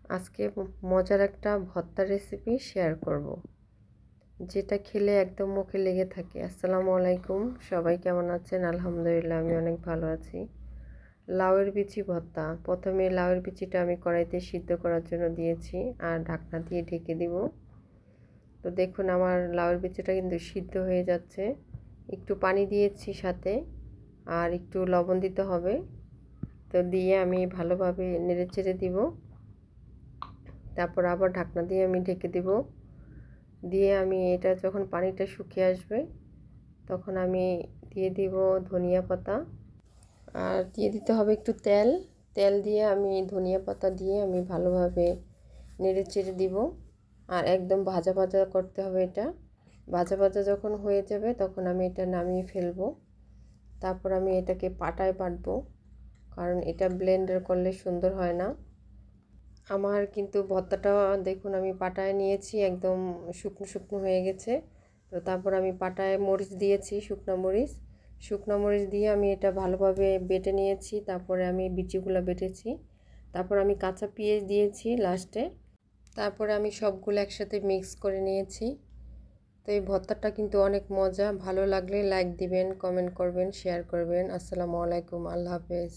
আজকে মজার একটা ভর্তার রেসিপি শেয়ার করব, যেটা খেলে একদম মুখে লেগে থাকে। আসসালামু আলাইকুম, সবাই কেমন আছেন? আলহামদুলিল্লাহ, আমি অনেক ভালো আছি। লাউয়ের বিচি ভর্তা। প্রথমে লাউয়ের বিচিটা আমি কড়াইতে সিদ্ধ করার জন্য দিয়েছি আর ঢাকনা দিয়ে ঢেকে দিব। তো দেখুন, আমার লাউয়ের বিচিটা কিন্তু সিদ্ধ হয়ে যাচ্ছে। একটু পানি দিয়েছি সাথে, আর একটু লবণ দিতে হবে। তো দিয়ে আমি ভালোভাবে নেড়ে চেড়ে দিব। তারপর আবার ঢাকনা দিয়ে আমি ঢেকে দিব। দিয়ে আমি এটা যখন পানিটা শুকিয়ে আসবে তখন আমি দিয়ে দিব ধনিয়া পাতা, আর দিয়ে দিতে হবে একটু তেল। তেল দিয়ে আমি ধনিয়া পাতা দিয়ে আমি ভালোভাবে নেড়ে চেড়ে দিব। আর একদম ভাজা ভাজা করতে হবে এটা। ভাজা ভাজা যখন হয়ে যাবে তখন আমি এটা নামিয়ে ফেলবো। তারপর আমি এটাকে পাটায় বাটবো, কারণ এটা ব্লেন্ডার করলে সুন্দর হয় না। আমার কিন্তু ভর্তাটা দেখুন আমি পাটায় নিয়েছি, একদম শুকনো শুকনো হয়ে গেছে। তো তারপর আমি পাটায় মরিচ দিয়েছি, শুকনো মরিচ দিয়ে আমি এটা ভালোভাবে বেটে নিয়েছি। তারপরে আমি বিচিগুলো বেটেছি। তারপর আমি কাঁচা পেঁয়াজ দিয়েছি লাস্টে। তারপরে আমি সবগুলো একসাথে মিক্স করে নিয়েছি। তো এই ভর্তাটা কিন্তু অনেক মজা। ভালো লাগলে লাইক দিবেন, কমেন্ট করবেন, শেয়ার করবেন। আসসালামু আলাইকুম, আল্লাহ হাফেজ।